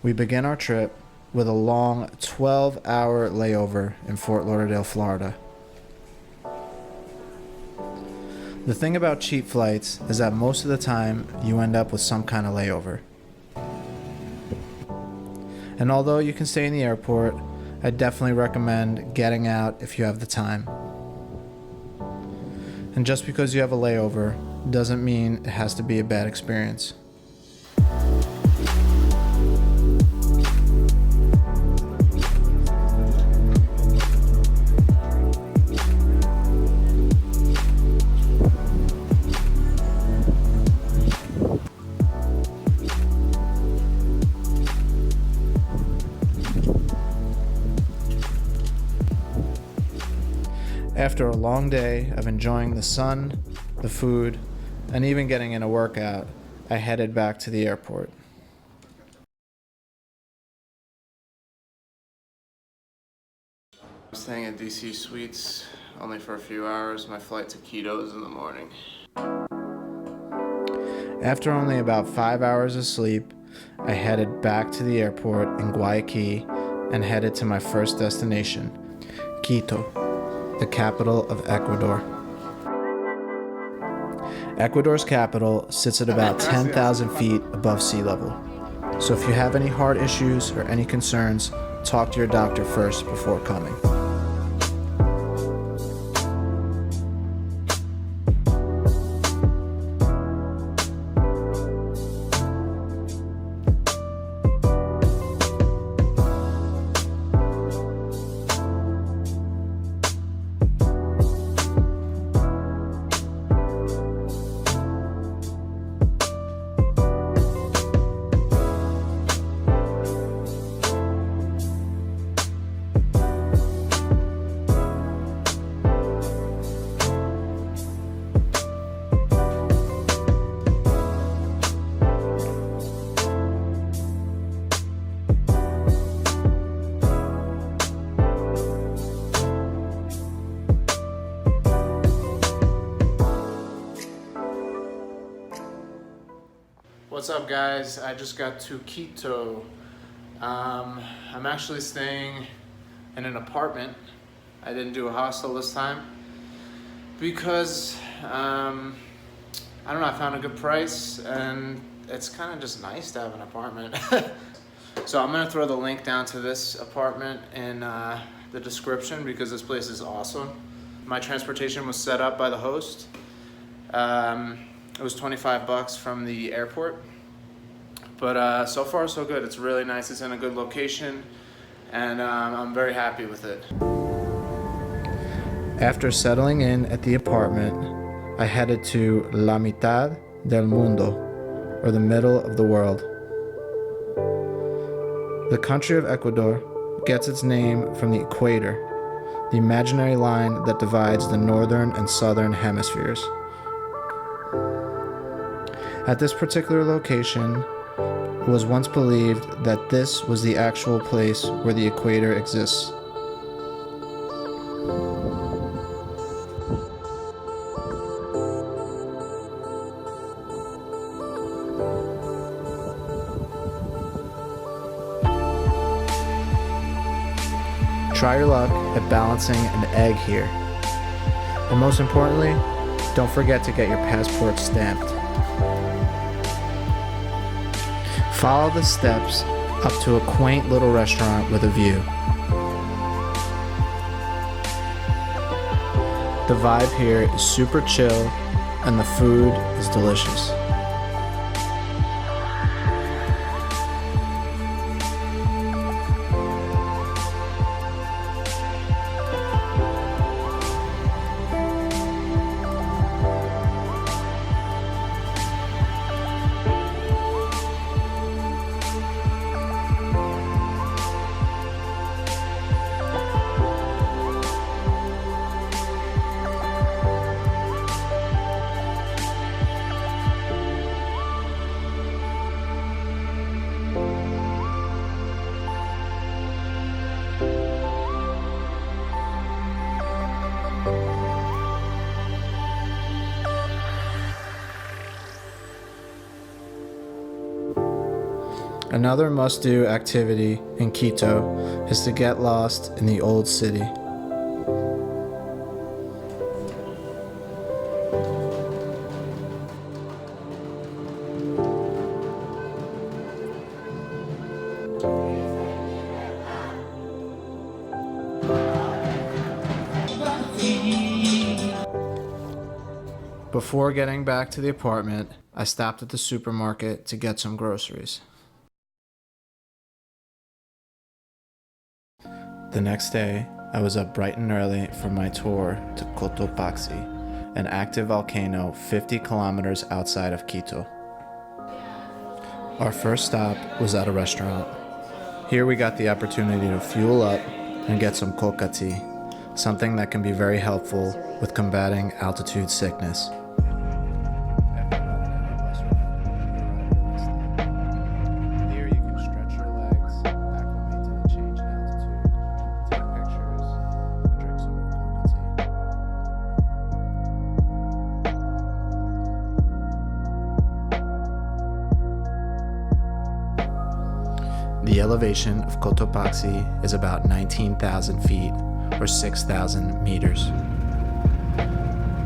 We begin our trip with a long 12-hour layover in Fort Lauderdale, Florida. The thing about cheap flights is that most of the time you end up with some kind of layover. And although you can stay in the airport, I definitely recommend getting out if you have the time. And just because you have a layover doesn't mean it has to be a bad experience. After a long day of enjoying the sun, the food, and even getting in a workout, I headed back to the airport. I'm staying at DC Suites only for a few hours. My flight to Quito is in the morning. After only about 5 hours of sleep, I headed back to the airport in Guayaquil and headed to my first destination, Quito, the capital of Ecuador. Ecuador's capital sits at about 10,000 feet above sea level. So if you have any heart issues or any concerns, talk to your doctor first before coming. What's up, guys? I just got to Quito. I'm actually staying in an apartment. I didn't do a hostel this time because I don't know, I found a good price and it's kind of just nice to have an apartment. So I'm gonna throw the link down to this apartment in the description because this place is awesome. My transportation was set up by the host. It was $25 from the airport, but so far so good. It's really nice. It's in a good location, and I'm very happy with it. After settling in at the apartment, I headed to La Mitad del Mundo, or the middle of the world. The country of Ecuador gets its name from the equator, the imaginary line that divides the northern and southern hemispheres. At this particular location, it was once believed that this was the actual place where the equator exists. Try your luck at balancing an egg here. And most importantly, don't forget to get your passport stamped. Follow the steps up to a quaint little restaurant with a view. The vibe here is super chill and the food is delicious. Another must-do activity in Quito is to get lost in the old city. Before getting back to the apartment, I stopped at the supermarket to get some groceries. The next day, I was up bright and early for my tour to Cotopaxi, an active volcano 50 kilometers outside of Quito. Our first stop was at a restaurant. Here we got the opportunity to fuel up and get some coca tea, something that can be very helpful with combating altitude sickness. The elevation of Cotopaxi is about 19,000 feet, or 6,000 meters.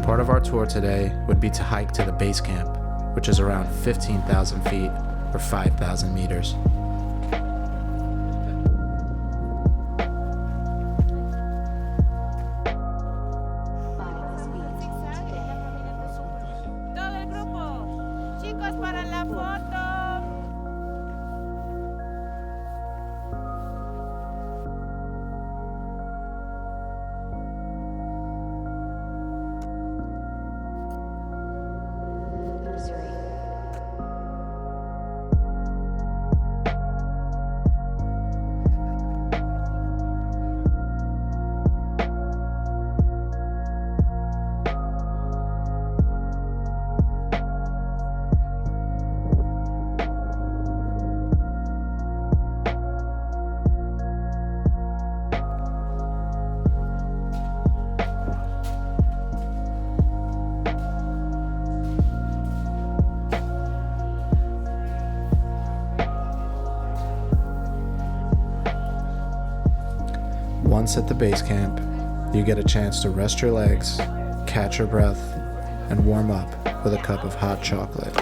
Part of our tour today would be to hike to the base camp, which is around 15,000 feet, or 5,000 meters. Todo el grupo, chicos, para la foto. Once at the base camp, you get a chance to rest your legs, catch your breath, and warm up with a cup of hot chocolate.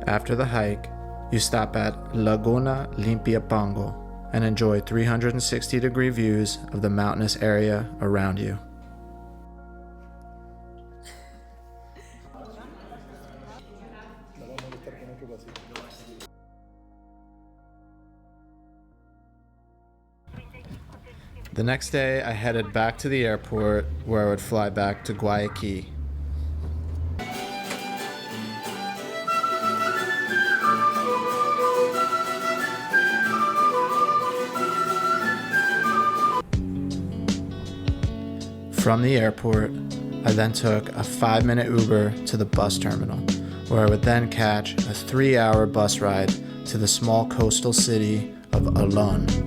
After the hike, you stop at Laguna Limpia Pango and enjoy 360-degree views of the mountainous area around you. The next day, I headed back to the airport where I would fly back to Guayaquil. From the airport, I then took a 5-minute Uber to the bus terminal, where I would then catch a 3-hour bus ride to the small coastal city of Olón.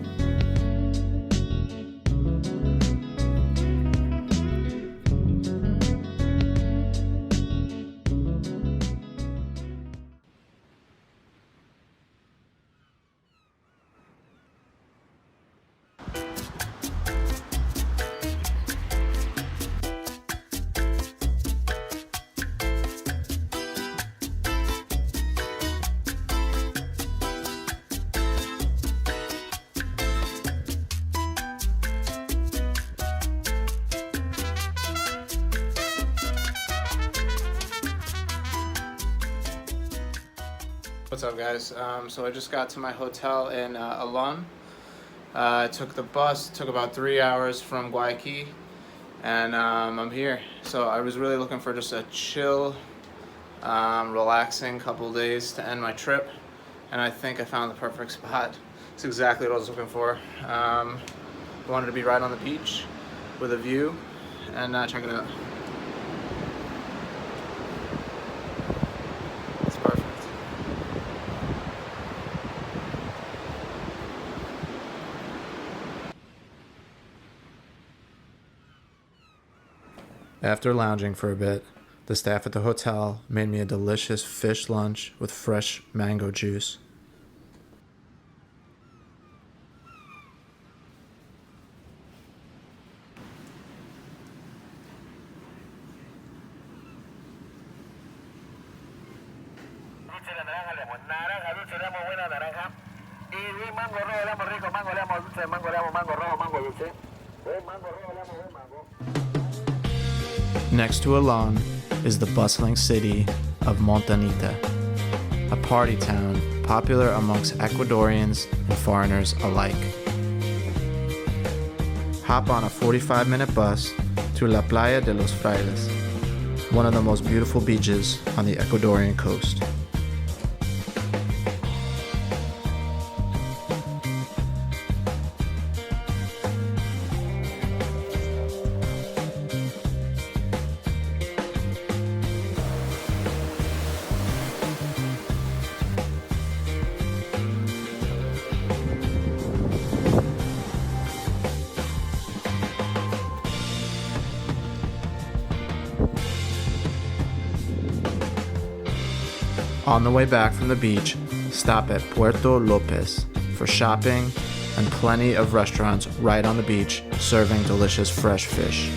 What's up, guys? So I just got to my hotel in Olon. I took the bus, took about 3 hours from Guayaquil, and I'm here. So I was really looking for just a chill, relaxing couple days to end my trip, and I think I found the perfect spot. It's exactly what I was looking for. I wanted to be right on the beach with a view, and check it out. It's perfect. After lounging for a bit, the staff at the hotel made me a delicious fish lunch with fresh mango juice. Dulce la naranja lemon. Naranja dulce lemon, buena naranja. Y mango rojo lemon rico, mango lemon dulce, mango lemon, mango rojo, mango dulce. Mango rojo lemon, mango. Next to Olon is the bustling city of Montañita, a party town popular amongst Ecuadorians and foreigners alike. Hop on a 45-minute bus to La Playa de los Frailes, one of the most beautiful beaches on the Ecuadorian coast. On the way back from the beach, stop at Puerto Lopez for shopping and plenty of restaurants right on the beach serving delicious fresh fish.